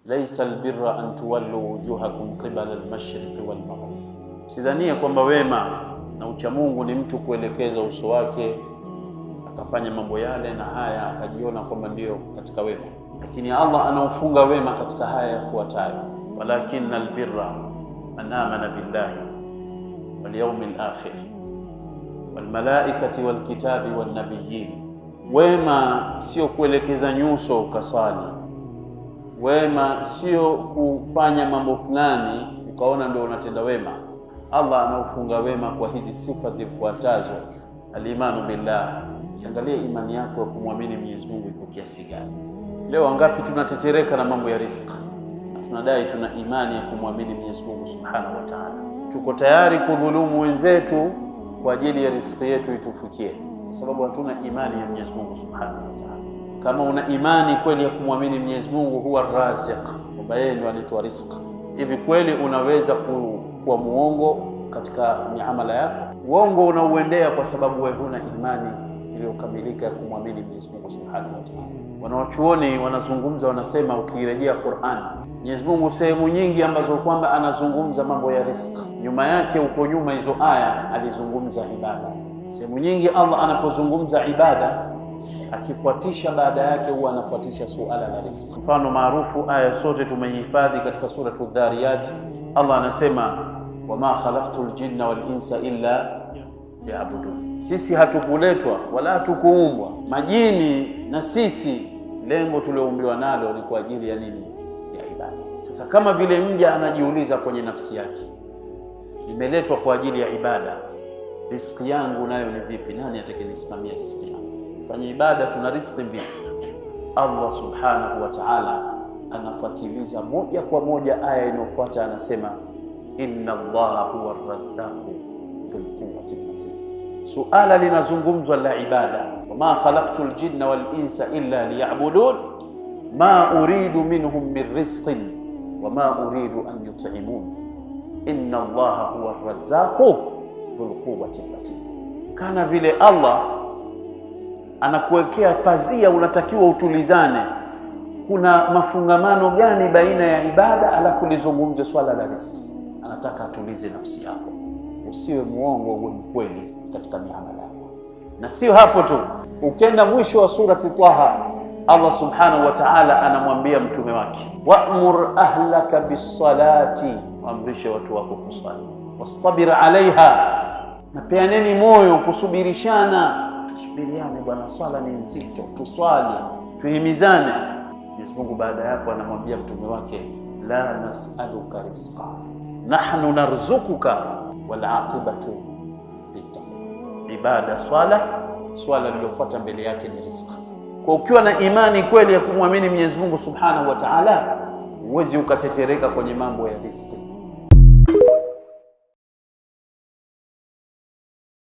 laisa albirra an tuwallu wujuhakum qibala al-mashriqi wal-maghrib. Sidhania kwamba wema na ucha Mungu ni mtu kuelekeza uso wake akafanya mambo yale na haya akajiona kwamba ndio katika wema, lakini Allah anaufunga wema katika haya yafuatayo: walakinna albirra man amana billahi wal yawmil akhir wal malaikati wal kitabi wan nabiyyin. Wema sio kuelekeza nyuso ukaswali, wema sio kufanya mambo fulani ukaona ndio unatenda wema. Allah anaufunga wema kwa hizi sifa zifuatazo: al-imanu billah. Angalia imani yako ya kumwamini Mwenyezi Mungu iko kiasi gani. Leo wangapi tunatetereka na mambo ya riziki na tunadai tuna imani ya kumwamini Mwenyezi Mungu Subhanahu wa Ta'ala. Tuko tayari kudhulumu wenzetu kwa ajili ya riziki yetu itufikie, kwa sababu hatuna imani ya Mwenyezi Mungu Subhanahu wa Ta'ala. Kama una imani kweli ya kumwamini Mwenyezi Mungu huwa raziq, kwamba yeye ndiye anatoa riziki, hivi kweli unaweza kuwa muongo katika miamala yako? Uongo unauendea kwa sababu wewe huna imani iliyokamilika ya kumwamini Mwenyezi Mungu Subhanahu wa Ta'ala. Wanawachuoni wanazungumza, wanasema ukirejea Qur'an, Mwenyezi Mungu sehemu nyingi ambazo kwamba anazungumza mambo ya riziki, nyuma yake uko nyuma hizo aya alizungumza ibada. Sehemu nyingi Allah anapozungumza ibada akifuatisha baada yake huwa anafuatisha suala la riziki. Mfano maarufu, aya sote tumehifadhi katika suratul Dhariyat. Allah anasema wama khalaqtul jinna wal insa illa liya'budun. Sisi hatukuletwa wala hatukuumbwa, majini na sisi lengo tulioumbiwa nalo ni kwa ajili ya nini? Ya ibada. Sasa kama vile mja anajiuliza kwenye nafsi yake, nimeletwa kwa ajili ya ibada, riziki yangu nayo ni vipi? Nani atakayenisimamia riziki yangu? Fanya ibada, tuna riziki vipi? Allah Subhanahu wa Ta'ala anafuatiliza moja kwa moja aya inayofuata, anasema inna Allaha huwa ar-razzaqu dhul quwwati matin. Suala linazungumzwa la ibada, wama khalaqtul jinna wal insa illa liya'budun ma uridu minhum min rizqin wama uridu an yut'imun inna Allaha huwa ar-razzaqu dhul quwwati matin. Kana vile Allah anakuwekea pazia, unatakiwa utulizane, kuna mafungamano gani baina ya ibada alafu lizungumze swala la riziki. Anataka atulize nafsi yako, usiwe muongo, uwe mkweli katika miamala yako. Na sio hapo tu, ukenda mwisho wa surati Taha, Allah Subhanahu wa Ta'ala anamwambia mtume wake, wa'mur ahlaka bis-salati, waamrishe watu wako kuswali, wastabir alaiha, na peaneni moyo kusubirishana. Tusubiriane bwana, swala ni nzito, tuswali, tuhimizane. Mwenyezi Mungu baada yako anamwambia mtume wake, la nas'aluka rizqa nahnu narzukuka wal aqibatu littaqwa. Ibada, swala lililofuata mbele yake ni riziki. Kwa ukiwa na imani kweli ya kumwamini Mwenyezi Mungu Subhanahu wa Ta'ala, huwezi ukatetereka kwenye mambo ya riziki.